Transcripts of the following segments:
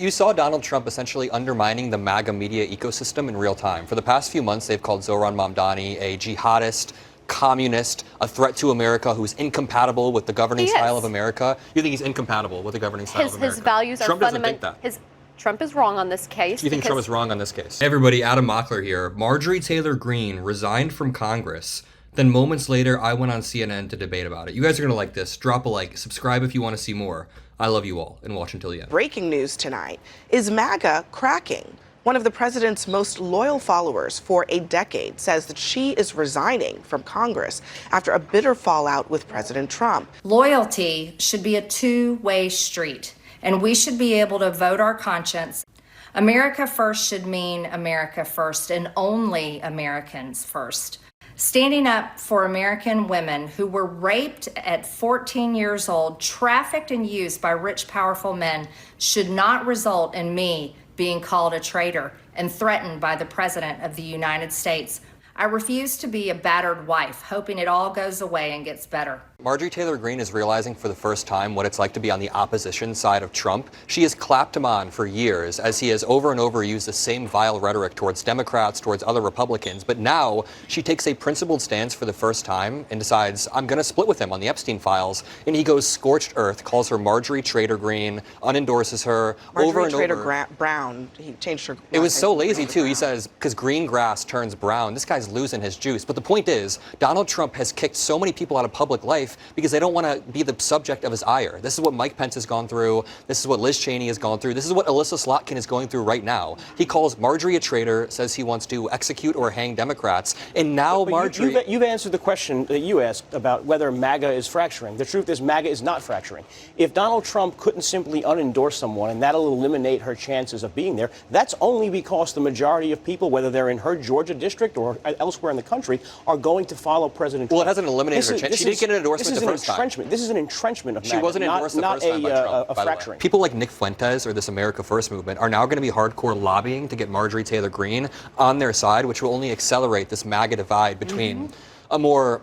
You saw Donald Trump essentially undermining the MAGA media ecosystem in real time. For the past few months, they've called Zohran Mamdani a jihadist, communist, a threat to America who's incompatible with the governing style of America. You think he's incompatible with the governing style of America? His values Trump are doesn't think that. Trump is wrong on this case. You think Trump is wrong on this case? Hey everybody, Adam Mockler here. Marjorie Taylor Greene resigned from Congress. Then moments later, I went on CNN to debate about it. You guys are going to like this. Drop a like. Subscribe if you want to see more. I love you all, and watch until the end. Breaking news tonight is MAGA cracking. One of the president's most loyal followers for a decade says that she is resigning from Congress after a bitter fallout with President Trump. Loyalty should be a two-way street, and we should be able to vote our conscience. America first should mean America first and only Americans first. Standing up for American women who were raped at 14 years old, trafficked and used by rich, powerful men should not result in me being called a traitor and threatened by the President of the United States. I refuse to be a battered wife, hoping it all goes away and gets better. Marjorie Taylor Greene is realizing for the first time what it's like to be on the opposition side of Trump. She has clapped him on for years as he has over and over used the same vile rhetoric towards Democrats, towards other Republicans. But now she takes a principled stance for the first time and decides, I'm going to split with him on the Epstein files. And he goes scorched earth, calls her Marjorie Trader Greene, unendorses her over and Trader over. Brown. He changed her. It was so lazy, too. He says, because green grass turns brown. This guy's losing his juice. But the point is, Donald Trump has kicked so many people out of public life because they don't want to be the subject of his ire. This is what Mike Pence has gone through. This is what Liz Cheney has gone through. This is what Alyssa Slotkin is going through right now. He calls Marjorie a traitor, says he wants to execute or hang Democrats, and now Marjorie... You've answered the question that you asked about whether MAGA is fracturing. The truth is MAGA is not fracturing. If Donald Trump couldn't simply unendorse someone and that'll eliminate her chances of being there, that's only because the majority of people, whether they're in her Georgia district or elsewhere in the country, are going to follow President Trump. Well, it hasn't eliminated her chance. She didn't get an endorsement the first time. This is an entrenchment of MAGA. She wasn't endorsed the first time by Trump, by the way. People like Nick Fuentes or this America First movement are now going to be hardcore lobbying to get Marjorie Taylor Greene on their side, which will only accelerate this MAGA divide between a more,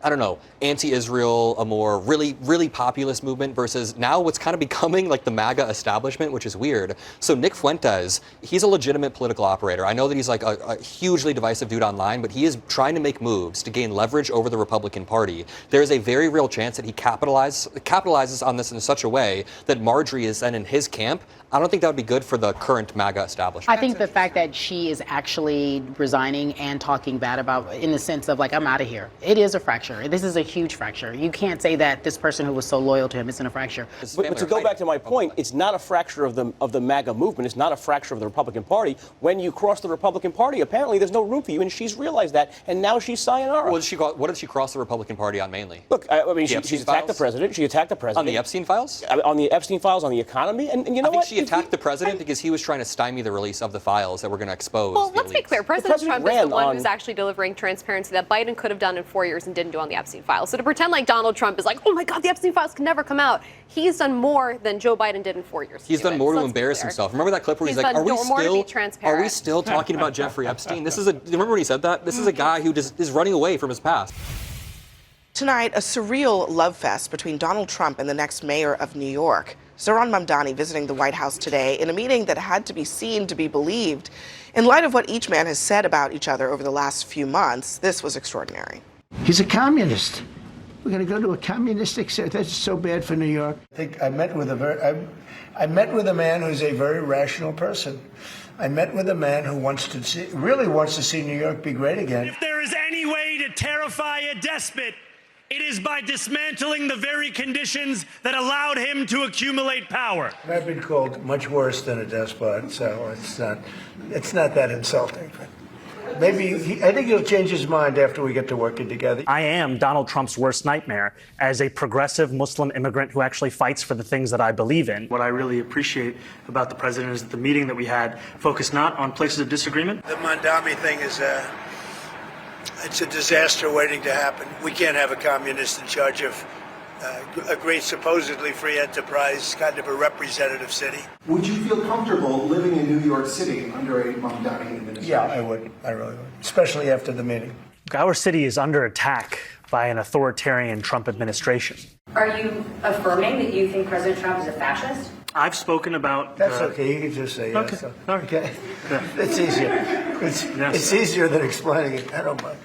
I don't know, anti-Israel, a more really populist movement versus now what's kind of becoming like the MAGA establishment, which is weird. So Nick Fuentes, he's a legitimate political operator. I know that he's like a hugely divisive dude online, but he is trying to make moves to gain leverage over the Republican Party. There's a very real chance that he capitalizes on this in such a way that Marjorie is then in his camp. I don't think that would be good for the current MAGA establishment. I think the fact that she is actually resigning and talking bad about, in the sense of like, I'm out of here. It is a fracture. This is a huge fracture. You can't say that this person who was so loyal to him isn't a fracture. But to go back to my point, it's not a fracture of the MAGA movement. It's not a fracture of the Republican Party. When you cross the Republican Party, apparently there's no room for you, and she's realized that, and now she's sayonara. What did she cross the Republican Party on mainly? Look, I mean, she's attacked the president. She attacked the president. On the Epstein files? On the Epstein files, on the economy, and you know what? She attacked the president because he was trying to stymie the release of the files that were going to expose. Well, let's be clear. President Trump is the one who's actually delivering transparency that Biden could have done in 4 years and didn't do on the Epstein files. So to pretend like Donald Trump is like, oh my God, the Epstein files can never come out. He's done more than Joe Biden did in 4 years. He's done more to embarrass himself. Remember that clip where he's like, are we still talking about Jeffrey Epstein? Remember when he said that? This is a guy who just is running away from his past. Tonight, a surreal love fest between Donald Trump and the next mayor of New York. Zohran Mamdani visiting the White House today in a meeting that had to be seen to be believed. In light of what each man has said about each other over the last few months, this was extraordinary. He's a communist. We're going to go to a communistic state. That's so bad for New York. I think I met with a man who's a very rational person. I met with a man who really wants to see New York be great again. If there is any way to terrify a despot, it is by dismantling the very conditions that allowed him to accumulate power. I've been called much worse than a despot, so it's not that insulting. I think he'll change his mind after we get to working together. I am Donald Trump's worst nightmare as a progressive Muslim immigrant who actually fights for the things that I believe in. What I really appreciate about the president is that the meeting that we had focused not on places of disagreement. The Mamdani thing is it's a disaster waiting to happen. We can't have a communist in charge of a great, supposedly free enterprise, kind of a representative city. Would you feel comfortable living in New York City under a Mamdani administration? Yeah, I would. I really would, especially after the meeting. Our city is under attack by an authoritarian Trump administration. Are you affirming that you think President Trump is a fascist? I've spoken about. That's okay. You can just say yes. Okay. Okay. It's easier. It's easier than explaining it. I don't mind.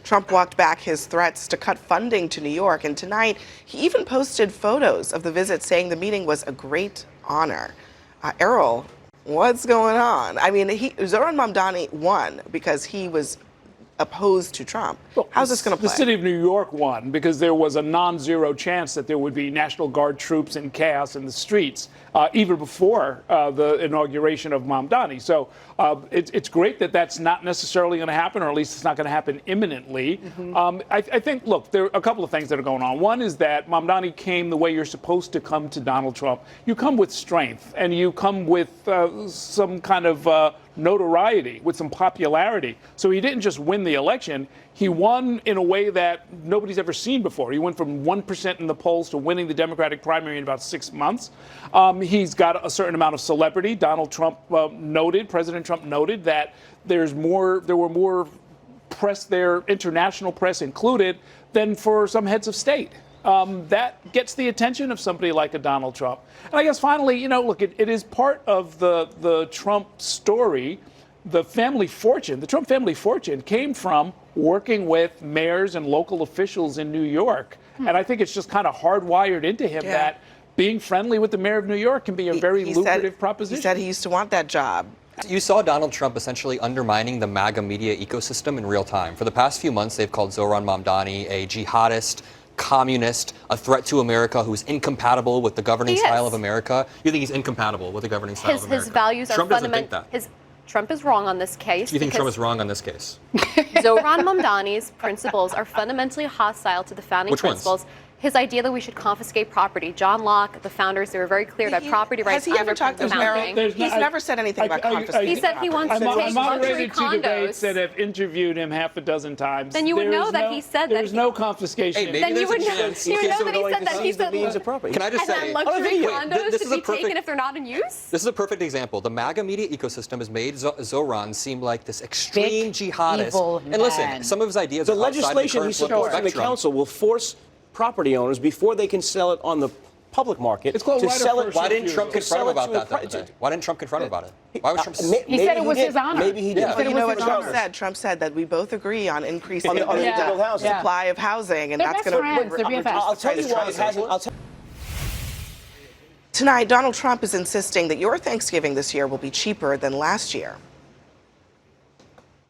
Trump walked back his threats to cut funding to New York, and tonight he even posted photos of the visit, saying the meeting was a great honor. Errol, what's going on? I mean, Zoran Mamdani won because he was opposed to Trump. Well, how's this going to play? The city of New York won because there was a non-zero chance that there would be National Guard troops and chaos in the streets, even before the inauguration of Mamdani. So it's great that that's not necessarily going to happen, or at least it's not going to happen imminently. I think, look, there are a couple of things that are going on. One is that Mamdani came the way you're supposed to come to Donald Trump. You come with strength, and you come with some kind of notoriety, with some popularity. So he didn't just win the election. He won in a way that nobody's ever seen before. He went from 1% in the polls to winning the Democratic primary in about 6 months. He's got a certain amount of celebrity. President Trump noted that there were more press there, international press included, than for some heads of state. That gets the attention of somebody like a Donald Trump. And I guess finally, look, it is part of the Trump story. The Trump family fortune came from working with mayors and local officials in New York. And I think it's just kind of hardwired into him that being friendly with the mayor of New York can be a very lucrative proposition. He said he used to want that job. You saw Donald Trump essentially undermining the MAGA media ecosystem in real time. For the past few months, they've called Zoran Mamdani a jihadist, communist, a threat to America who's incompatible with the governing style of America. You think he's incompatible with the governing style of America? His values Trump are fundamental. Trump is wrong on this case. You think Trump is wrong on this case? Zoran Mamdani's principles are fundamentally hostile to the founding principles. His idea that we should confiscate property. John Locke, the founders, they were very clear that property rights. Has he ever talked to Errol? He's never said anything about confiscating. He said he wants to take luxury two debates condos. that have interviewed him half a dozen times. Then you would know that he said that. There's no confiscation. Then you would know that he said that. He said Can I just say, luxury condos should be taken if they're not in use? This is a perfect example. The MAGA media ecosystem has made Zoran seem like this extreme jihadist. And listen, some of his ideas the are legislation he supports in the council will force property owners, before they can sell it on the public market, it's called to sell it. Why didn't Trump confront him about that the other day? Why didn't Trump confront him about it? Why was Trump? He said it was his honor. Maybe he did. Well, you know what Trump said? Trump said that we both agree on increasing the supply of housing, and that's going to. I'll tell you why it hasn't. Tonight, Donald Trump is insisting that your Thanksgiving this year will be cheaper than last year.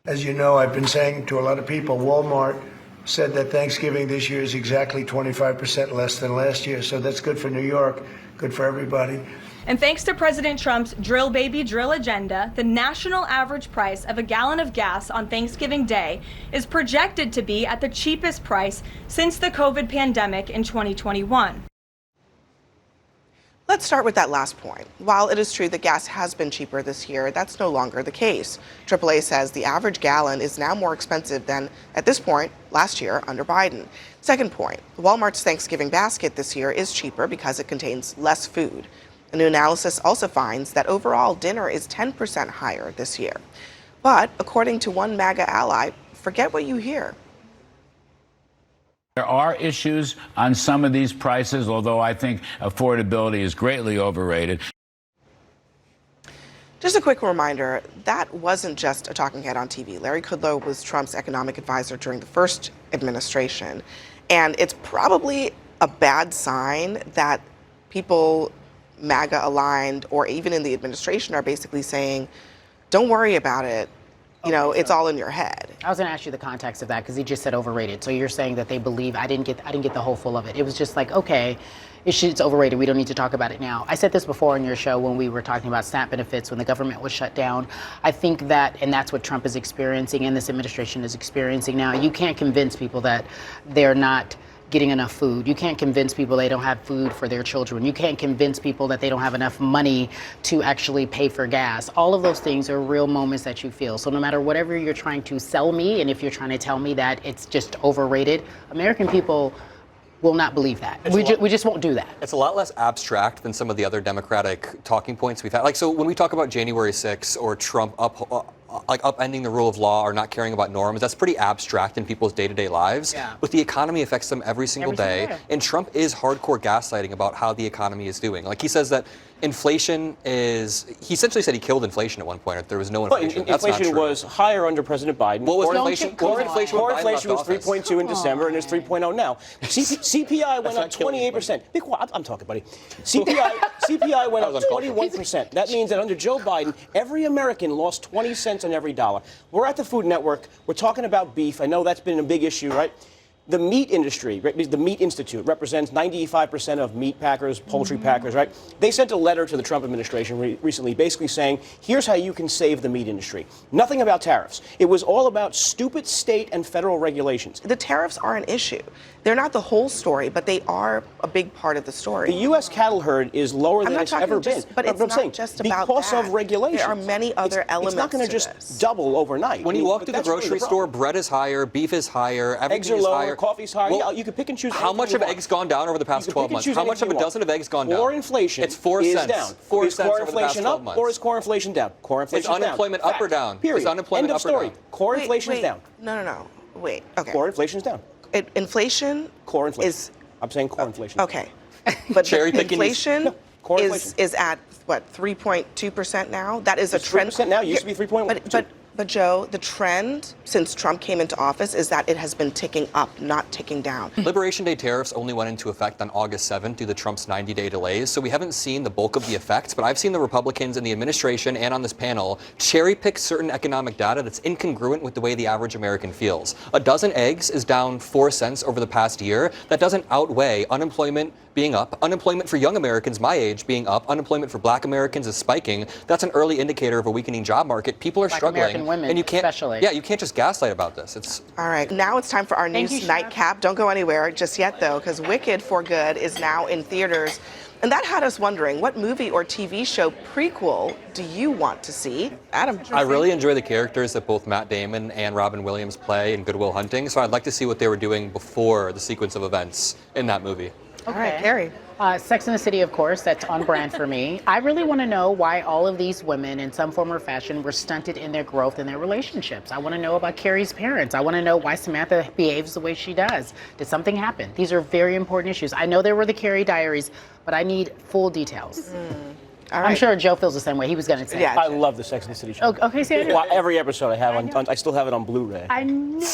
As you know, I've been saying to a lot of people, Walmart said that Thanksgiving this year is exactly 25% less than last year. So that's good for New York, good for everybody. And thanks to President Trump's drill baby drill agenda, the national average price of a gallon of gas on Thanksgiving Day is projected to be at the cheapest price since the COVID pandemic in 2021. Let's start with that last point. While it is true that gas has been cheaper this year, that's no longer the case. AAA says the average gallon is now more expensive than, at this point, last year under Biden. Second point, Walmart's Thanksgiving basket this year is cheaper because it contains less food. A new analysis also finds that overall dinner is 10% higher this year. But according to one MAGA ally, forget what you hear. There are issues on some of these prices, although I think affordability is greatly overrated. Just a quick reminder, that wasn't just a talking head on TV. Larry Kudlow was Trump's economic advisor during the first administration. And it's probably a bad sign that people MAGA aligned or even in the administration are basically saying, don't worry about it. You know, it's all in your head. I was going to ask you the context of that because he just said overrated. So you're saying that they believe I didn't get the whole full of it. It was just like, okay, it's overrated. We don't need to talk about it now. I said this before on your show when we were talking about SNAP benefits when the government was shut down. I think that, and that's what Trump is experiencing and this administration is experiencing now. You can't convince people that they're not getting enough food. You can't convince people they don't have food for their children. You can't convince people that they don't have enough money to actually pay for gas. All of those things are real moments that you feel. So no matter whatever you're trying to sell me, and if you're trying to tell me that it's just overrated, American people will not believe that. We just won't do that. It's a lot less abstract than some of the other Democratic talking points we've had. Like, so when we talk about January 6th or Trump like upending the rule of law or not caring about norms, that's pretty abstract in people's day-to-day lives. Yeah. But the economy affects them every single day. And Trump is hardcore gaslighting about how the economy is doing. Like he says that inflation is, he essentially said he killed inflation at one point, if there was no inflation. But inflation was higher under President Biden. What was inflation? Core inflation was 3.2 in December, and it's 3.0 now. CPI went up 28%. Be quiet, I'm talking, buddy. CPI went up 21%. That means that under Joe Biden, every American lost 20 cents on every dollar. We're at the Food Network. We're talking about beef. I know that's been a big issue, right? The meat industry, the Meat Institute, represents 95% of meat packers, poultry packers, right? They sent a letter to the Trump administration recently basically saying, here's how you can save the meat industry. Nothing about tariffs. It was all about stupid state and federal regulations. The tariffs are an issue. They're not the whole story, but they are a big part of the story. The U.S. cattle herd is lower than it's ever been. But it's not just about because of regulations. There are many other elements. It's not going to just double overnight. When you walk through the grocery store, bread is higher, beef is higher, everything is higher. Coffee's higher. Well, you can pick and choose. How much have eggs gone down over the past 12 months? How much have a dozen of eggs gone down? Core inflation it's 4 is cents. Down. 4 is cents core over the past inflation 12 up months. or is core inflation down? Core inflation is unemployment down. up or down? Period. Is unemployment End of up or story. down? Core inflation is down. No. Wait. Okay. Core inflation is down. Inflation. Core inflation. I'm saying core inflation. Okay. But inflation core is at what 3.2% now. That is a trend. 3% now. Used to be 3.1. But Joe, the trend since Trump came into office is that it has been ticking up, not ticking down. Liberation Day tariffs only went into effect on August 7th due to Trump's 90-day delays, so we haven't seen the bulk of the effects, but I've seen the Republicans in the administration and on this panel cherry-pick certain economic data that's incongruent with the way the average American feels. A dozen eggs is down 4 cents over the past year. That doesn't outweigh unemployment being up, unemployment for young Americans my age being up, unemployment for black Americans is spiking. That's an early indicator of a weakening job market. People are struggling. American women, and you can't, especially. Yeah, you can't just gaslight about this. It's all right. Now it's time for our news nightcap. Don't go anywhere just yet, though, because Wicked for Good is now in theaters. And that had us wondering, what movie or TV show prequel do you want to see? Adam? I really enjoy the characters that both Matt Damon and Robin Williams play in Good Will Hunting, so I'd like to see what they were doing before the sequence of events in that movie. All right, Carrie. Sex and the City, of course, that's on brand for me. I really want to know why all of these women, in some form or fashion, were stunted in their growth in their relationships. I want to know about Carrie's parents. I want to know why Samantha behaves the way she does. Did something happen? These are very important issues. I know there were the Carrie diaries, but I need full details. All right. I'm sure Joe feels the same way. He was going to say. Yeah, I love the Sex and the City show. Okay, so every episode I have I still have it on Blu-ray. I know.